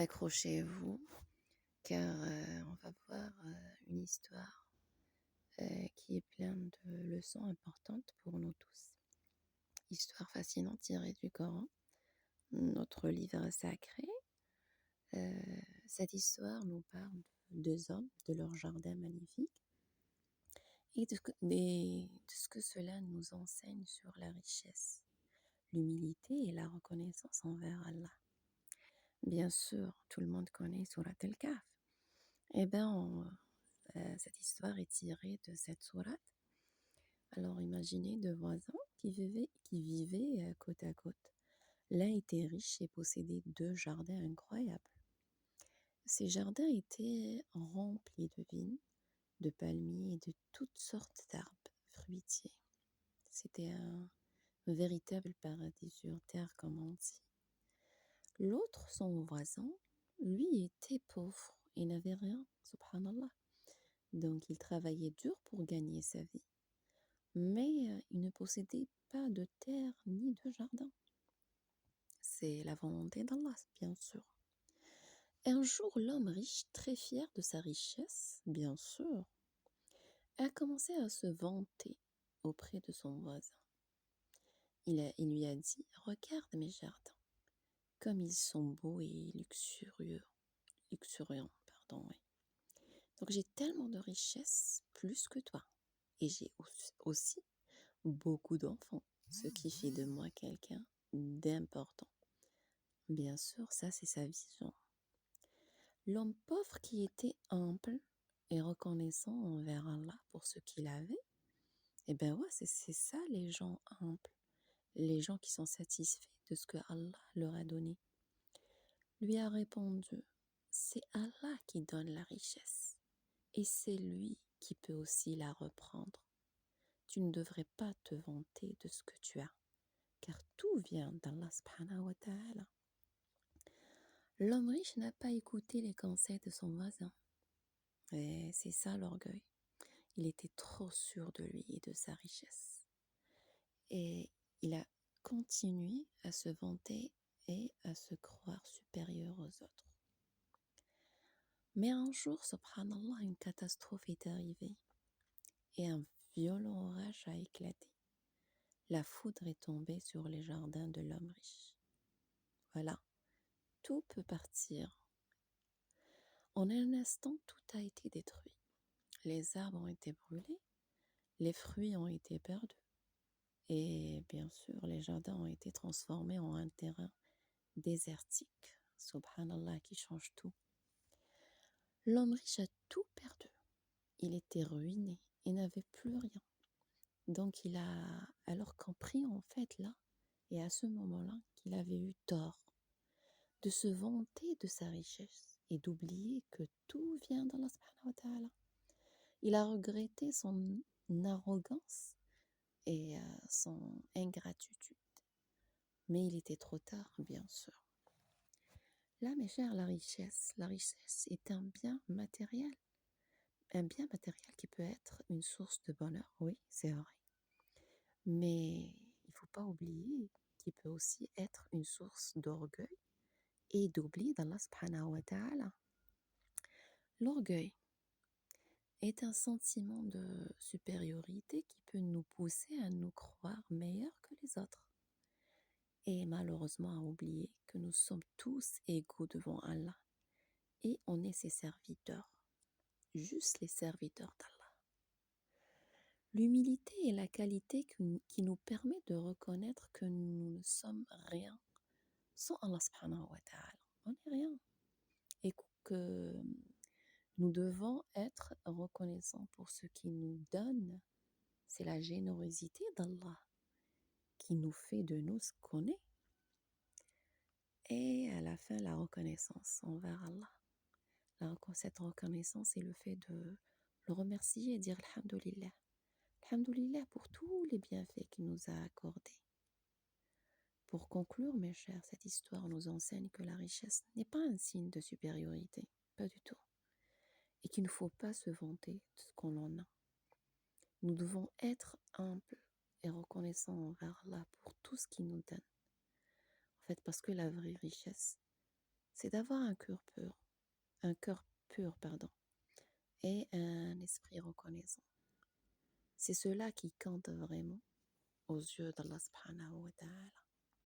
Accrochez-vous car on va voir une histoire qui est pleine de leçons importantes pour nous tous. Histoire fascinante tirée du Coran, notre livre sacré. Cette histoire nous parle de deux hommes, de leur jardin magnifique et de ce que cela nous enseigne sur la richesse, l'humilité et la reconnaissance envers Allah. Bien sûr, tout le monde connaît Surat Al-Kahf. Eh bien, cette histoire est tirée de cette sourate. Alors imaginez deux voisins qui vivaient côte à côte. L'un était riche et possédait deux jardins incroyables. Ces jardins étaient remplis de vignes, de palmiers et de toutes sortes d'arbres fruitiers. C'était un véritable paradis sur terre, comme on dit. L'autre, son voisin, lui était pauvre et n'avait rien, subhanallah. Donc il travaillait dur pour gagner sa vie. Mais il ne possédait pas de terre ni de jardin. C'est la volonté d'Allah, bien sûr. Un jour, l'homme riche, très fier de sa richesse, bien sûr, a commencé à se vanter auprès de son voisin. Il lui a dit: «Regarde mes jardins, comme ils sont beaux et luxuriants, pardon, oui. Donc j'ai tellement de richesses, plus que toi, et j'ai aussi beaucoup d'enfants, ce qui fait de moi quelqu'un d'important.» Bien sûr, ça c'est sa vision. L'homme pauvre qui était humble et reconnaissant envers Allah pour ce qu'il avait, eh bien ouais, c'est ça les gens humbles, les gens qui sont satisfaits de ce que Allah leur a donné. Lui a répondu: c'est Allah qui donne la richesse et c'est lui qui peut aussi la reprendre. Tu ne devrais pas te vanter de ce que tu as, car tout vient d'Allah subhanahu wa ta'ala. L'homme riche n'a pas écouté les conseils de son voisin. Et c'est ça l'orgueil. Il était trop sûr de lui et de sa richesse. Et il a continué à se vanter et à se croire supérieur aux autres. Mais un jour, subhanallah, une catastrophe est arrivée et un violent orage a éclaté. La foudre est tombée sur les jardins de l'homme riche. Voilà, tout peut partir. En un instant, tout a été détruit. Les arbres ont été brûlés, les fruits ont été perdus et bien sûr, les jardins ont été transformés en un terrain désertique. Subhanallah, qui change tout. L'homme riche a tout perdu. Il était ruiné, il n'avait plus rien. Donc il a alors compris en fait là, et à ce moment-là, qu'il avait eu tort de se vanter de sa richesse et d'oublier que tout vient d'Allah subhanahu wa ta'ala. Il a regretté son arrogance et son ingratitude. Mais il était trop tard, bien sûr. Là, mes chers, la richesse est un bien matériel. Un bien matériel qui peut être une source de bonheur, oui, c'est vrai. Mais il ne faut pas oublier qu'il peut aussi être une source d'orgueil et d'oubli d'Allah subhanahu wa ta'ala. L'orgueil est un sentiment de supériorité qui peut nous pousser à nous croire meilleurs que les autres. Et malheureusement à oublier que nous sommes tous égaux devant Allah et on est ses serviteurs, juste les serviteurs d'Allah. L'humilité est la qualité qui nous permet de reconnaître que nous ne sommes rien sans Allah subhanahu wa ta'ala. On n'est rien. Et que nous devons être reconnaissants pour ce qu'il nous donne. C'est la générosité d'Allah qui nous fait de nous ce qu'on est. Et à la fin, la reconnaissance envers Allah. Cette reconnaissance est le fait de le remercier et dire Alhamdulillah. Alhamdulillah pour tous les bienfaits qu'il nous a accordés. Pour conclure, mes chers, cette histoire nous enseigne que la richesse n'est pas un signe de supériorité, pas du tout. Et qu'il ne faut pas se vanter de ce qu'on en a. Nous devons être humbles et reconnaissants envers Allah pour tout ce qu'il nous donne. En fait, parce que la vraie richesse, c'est d'avoir un cœur pur, pardon, et un esprit reconnaissant. C'est cela qui compte vraiment aux yeux d'Allah subhanahu wa ta'ala.